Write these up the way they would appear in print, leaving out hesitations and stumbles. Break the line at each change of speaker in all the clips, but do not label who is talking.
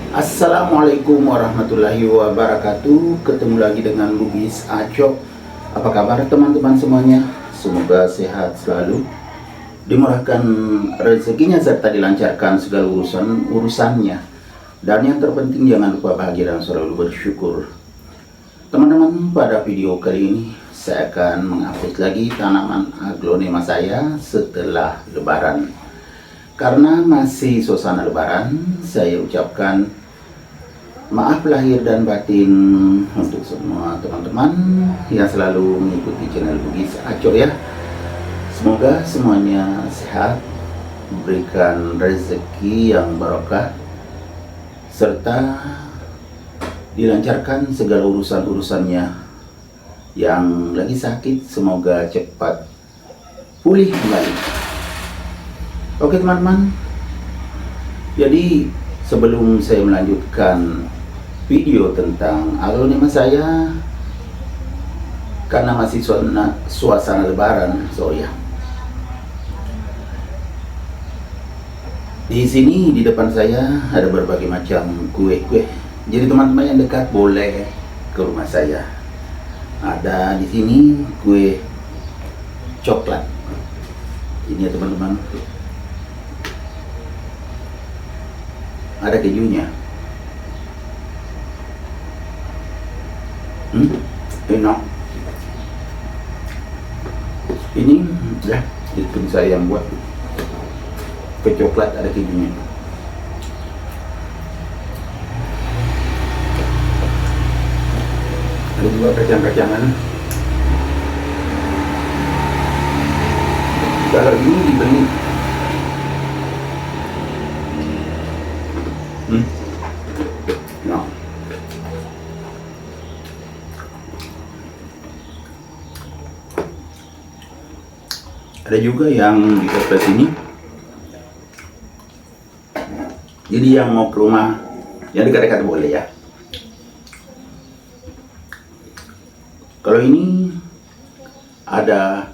Assalamualaikum warahmatullahi wabarakatuh. Ketemu lagi dengan Bugis Acok. Apa kabar teman-teman semuanya? Semoga sehat selalu, dimurahkan rezekinya serta dilancarkan segala urusannya. Dan yang terpenting jangan lupa bahagia dan selalu bersyukur. Teman-teman, pada video kali ini saya akan mengupdate lagi tanaman aglonema saya setelah lebaran. Karena masih suasana lebaran, saya ucapkan maaf lahir dan batin untuk semua teman-teman yang selalu mengikuti channel Bugis Acok ya. Semoga semuanya sehat, berikan rezeki yang barokah, serta dilancarkan segala urusan-urusannya. Yang lagi sakit semoga cepat pulih kembali. Oke teman-teman, jadi sebelum saya melanjutkan video tentang aglonema saya, karena masih suasana lebaran, di sini di depan saya ada berbagai macam kue-kue. Jadi teman-teman yang dekat boleh ke rumah saya. Ada di sini kue coklat. Ini ya teman-teman. Ada kejunya. Enak. Ini ya, itu saya yang buat. Kue coklat ada kejunya. Ada juga kacang-kacangan. Kalau ini dibeli no. Ada juga yang di toples ini. Jadi yang mau ke rumah yang dekat-dekat boleh ya. Kalau ini ada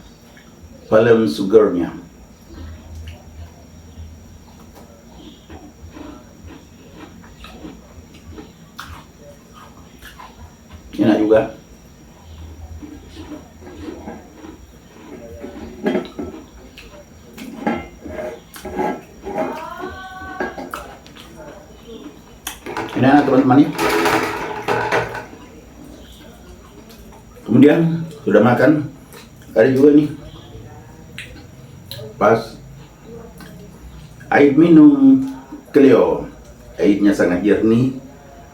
palm sugarnya. Enak juga. Ini enak teman-teman ya. Kemudian sudah makan, ada juga nih pas air minum Cleo. Airnya sangat jernih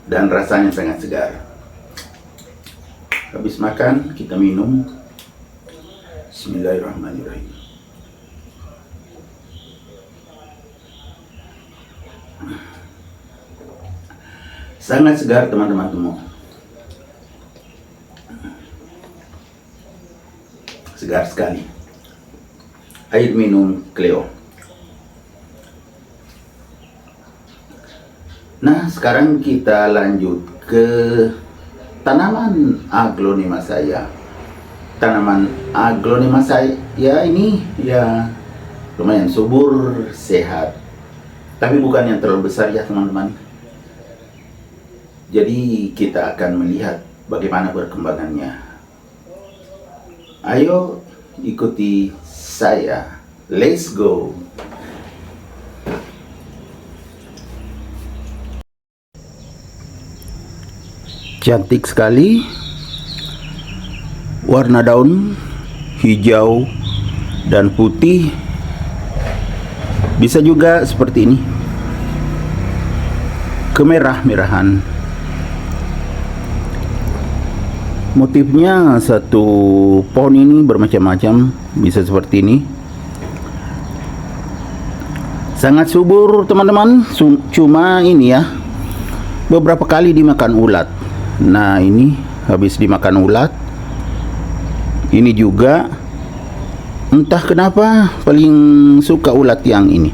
dan rasanya sangat segar. Habis makan kita minum. Bismillahirrahmanirrahim. Sangat segar teman-teman semua. Segar sekali. Air minum Cleo. Nah, sekarang kita lanjut ke tanaman aglonema saya. Tanaman aglonema saya ini ya lumayan subur, sehat. Tapi bukan yang terlalu besar ya teman-teman. Jadi kita akan melihat bagaimana perkembangannya. Ayo ikuti saya. Let's go. Cantik sekali. Warna daun hijau dan putih. Bisa juga seperti ini. Kemerah-merahan. Motifnya satu pohon ini bermacam-macam, bisa seperti ini. Sangat subur teman-teman, cuma ini ya, beberapa kali dimakan ulat. Nah ini habis dimakan ulat. Ini juga entah kenapa paling suka ulat yang ini.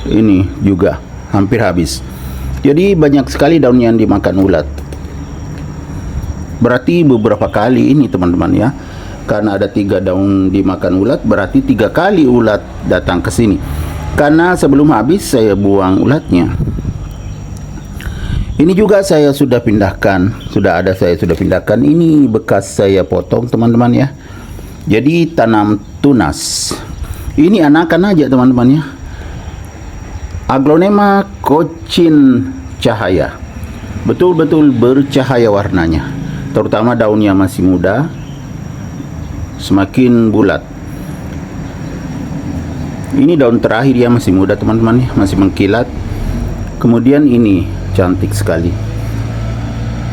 Ini juga hampir habis. Jadi banyak sekali daun yang dimakan ulat. Berarti beberapa kali ini teman-teman ya. Karena ada 3 daun dimakan ulat, berarti 3 kali ulat datang ke sini. Karena sebelum habis saya buang ulatnya. Ini juga saya sudah pindahkan, saya sudah pindahkan. Ini bekas saya potong teman-teman ya. Jadi tanam tunas. Ini anakan aja teman-teman ya. Aglonema Cochin Cahaya. Betul-betul bercahaya warnanya. Terutama daunnya masih muda, semakin bulat. Ini daun terakhir ya, masih muda teman-teman ya, masih mengkilat. Kemudian ini cantik sekali.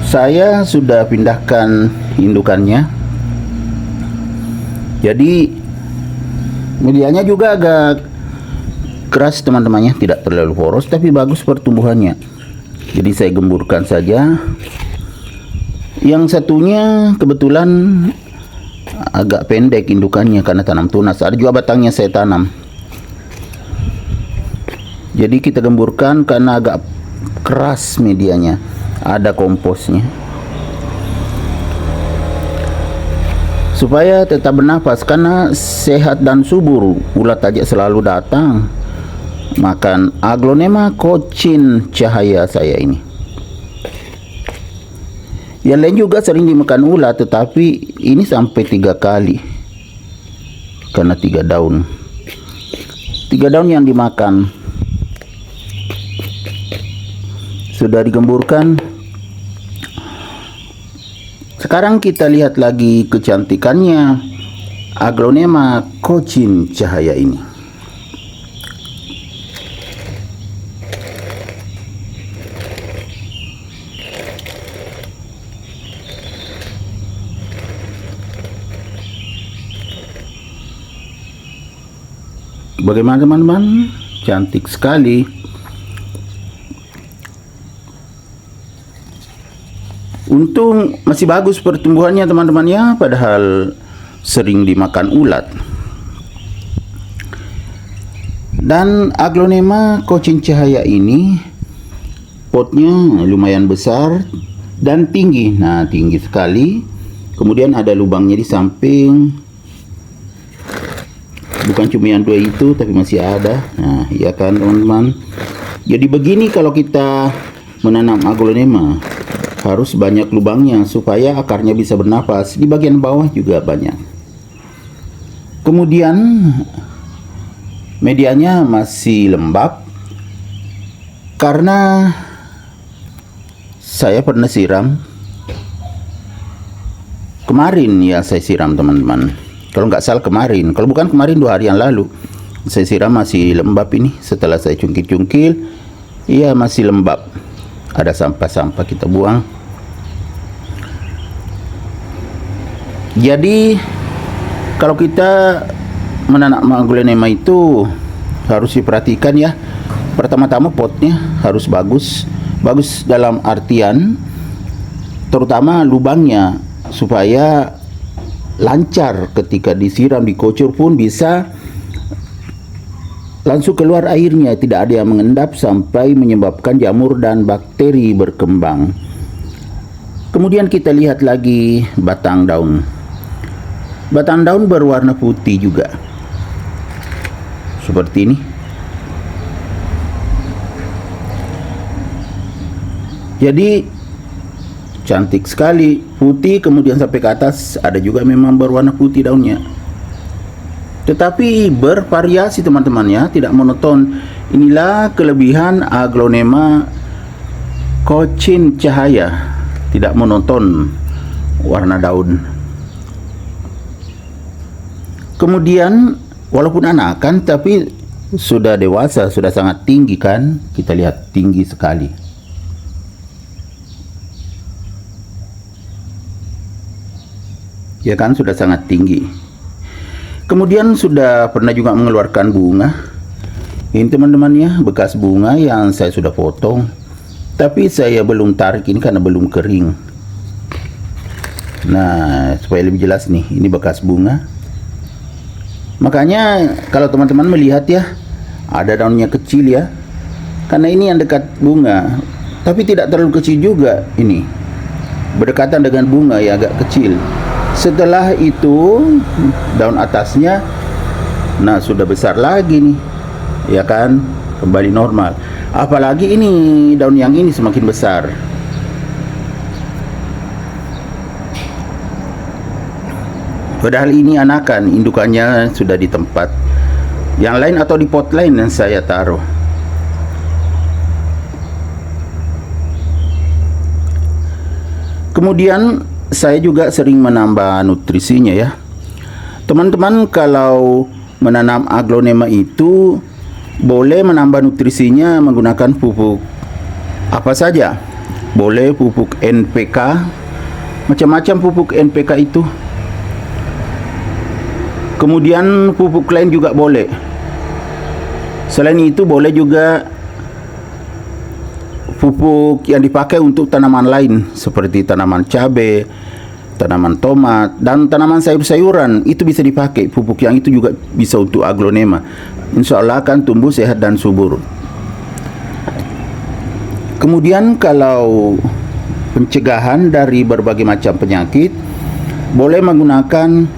Saya sudah pindahkan indukannya. Jadi medianya juga agak keras teman-temannya, tidak terlalu poros tapi bagus pertumbuhannya. Jadi saya gemburkan saja. Yang satunya kebetulan agak pendek indukannya karena tanam tunas. Ada juga batangnya saya tanam. Jadi kita gemburkan karena agak keras medianya. Ada komposnya. Supaya tetap bernafas karena sehat dan subur. Ulat aja selalu datang makan Aglonema Cochin Cahaya saya ini. Yang lain juga sering dimakan ulat, tetapi ini sampai 3 kali karena 3 daun. 3 daun yang dimakan. Sudah digemburkan. Sekarang kita lihat lagi kecantikannya Aglonema Cochin Cahaya ini. Bagaimana teman-teman? Cantik sekali. Untung masih bagus pertumbuhannya teman-teman ya, padahal sering dimakan ulat. Dan Aglonema Cochin Cahaya ini potnya lumayan besar dan tinggi. Nah, tinggi sekali. Kemudian ada lubangnya di samping. Bukan cuma yang 2 itu, tapi masih ada. Nah, ya kan teman-teman. Jadi begini kalau kita menanam Aglonema, harus banyak lubangnya supaya akarnya bisa bernapas. Di bagian bawah juga banyak. Kemudian medianya masih lembab karena saya pernah siram kemarin ya, saya siram teman-teman. Kalau nggak salah kemarin, kalau bukan kemarin 2 hari yang lalu saya siram, masih lembab ini. Setelah saya cungkil-cungkil, iya masih lembab. Ada sampah-sampah kita buang. Jadi kalau kita menanam Aglonema itu harus diperhatikan ya. Pertama-tama potnya harus bagus. Bagus dalam artian terutama lubangnya, supaya lancar ketika disiram, dikocor pun bisa langsung keluar airnya, tidak ada yang mengendap sampai menyebabkan jamur dan bakteri berkembang. Kemudian kita lihat lagi batang daun. Batang daun berwarna putih juga, seperti ini. Jadi cantik sekali, putih kemudian sampai ke atas. Ada juga memang berwarna putih daunnya, tetapi bervariasi teman-teman ya, tidak monoton. Inilah kelebihan Aglonema Cochin Cahaya, tidak monoton warna daun. Kemudian walaupun anakan tapi sudah dewasa, sudah sangat tinggi kan. Kita lihat tinggi sekali. Ya kan, sudah sangat tinggi. Kemudian sudah pernah juga mengeluarkan bunga. Ini teman-teman ya, bekas bunga yang saya sudah potong, tapi saya belum tarik ini karena belum kering. Nah, supaya lebih jelas nih, ini bekas bunga. Makanya kalau teman-teman melihat ya, ada daunnya kecil ya, karena ini yang dekat bunga, tapi tidak terlalu kecil juga. Ini berdekatan dengan bunga ya, agak kecil. Setelah itu daun atasnya, nah sudah besar lagi nih, ya kan. kembali normal. Apalagi ini daun yang ini semakin besar. Padahal ini anakan, indukannya sudah di tempat yang lain atau di pot lain yang saya taruh. Kemudian saya juga sering menambah nutrisinya ya. Teman-teman kalau menanam aglonema itu boleh menambah nutrisinya menggunakan pupuk apa saja. Boleh pupuk NPK, macam-macam pupuk NPK itu. Kemudian pupuk lain juga boleh. Selain itu boleh juga pupuk yang dipakai untuk tanaman lain seperti tanaman cabai, tanaman tomat, dan tanaman sayur-sayuran. Itu bisa dipakai. Pupuk yang itu juga bisa untuk aglonema. Insya Allah akan tumbuh sehat dan subur. Kemudian kalau pencegahan dari berbagai macam penyakit, boleh menggunakan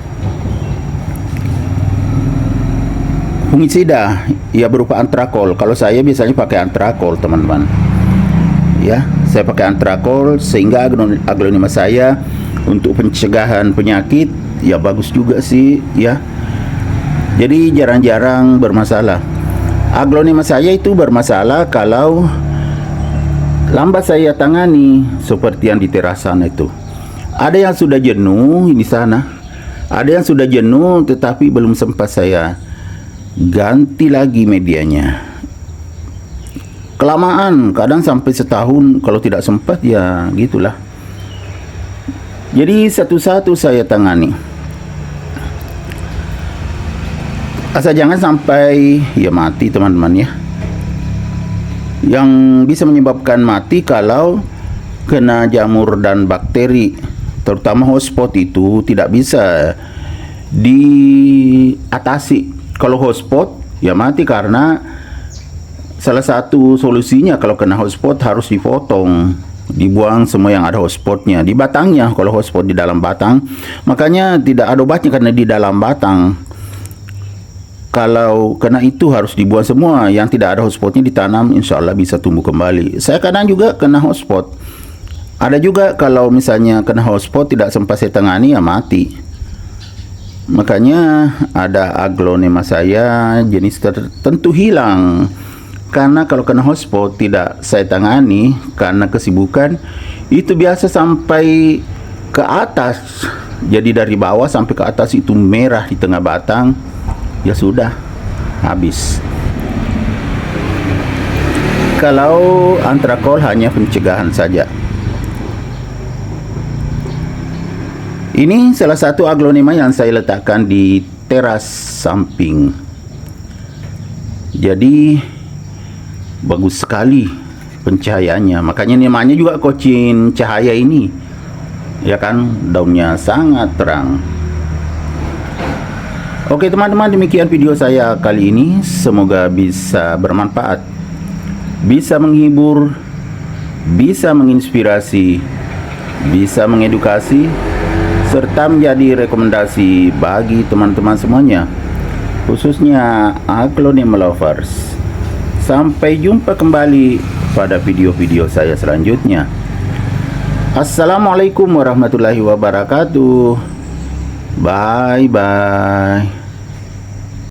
fungisida ya berupa antrakol. Kalau saya biasanya pakai antrakol, teman-teman. Ya, saya pakai antrakol sehingga aglonema saya untuk pencegahan penyakit ya bagus juga sih ya. Jadi jarang-jarang bermasalah. Aglonema saya itu bermasalah kalau lambat saya tangani seperti yang di teras sana itu. Ada yang sudah jenuh di sana. Ada yang sudah jenuh tetapi belum sempat saya ganti lagi medianya. Kelamaan, kadang sampai setahun, kalau tidak sempat ya gitulah. Jadi satu-satu saya tangani. Asal jangan sampai ya mati, teman-teman ya. Yang bisa menyebabkan mati kalau kena jamur dan bakteri, terutama hotspot itu tidak bisa diatasi. Kalau hotspot ya mati karena salah satu solusinya kalau kena hotspot harus dipotong, dibuang semua yang ada hotspotnya di batangnya. Kalau hotspot di dalam batang, makanya tidak ada obatnya karena di dalam batang. Kalau kena itu harus dibuang semua. Yang tidak ada hotspotnya ditanam, insya Allah bisa tumbuh kembali. Saya kadang juga kena hotspot. Ada juga kalau misalnya kena hotspot tidak sempat saya tangani ya mati. Makanya ada aglonema saya jenis tertentu hilang. Karena kalau kena hotspot tidak saya tangani karena kesibukan, itu biasa sampai ke atas. Jadi dari bawah sampai ke atas itu merah di tengah batang. Ya sudah, habis. Kalau antrakol hanya pencegahan saja. Ini salah satu aglonema yang saya letakkan di teras samping. Jadi bagus sekali pencahayaannya. Makanya namanya juga kocin cahaya ini. Ya kan, daunnya sangat terang. Oke teman-teman, demikian video saya kali ini. Semoga bisa bermanfaat, bisa menghibur, bisa menginspirasi, bisa mengedukasi, serta menjadi rekomendasi bagi teman-teman semuanya, khususnya aglonema lovers. Sampai jumpa kembali pada video-video saya selanjutnya. Assalamualaikum warahmatullahi wabarakatuh. Bye bye.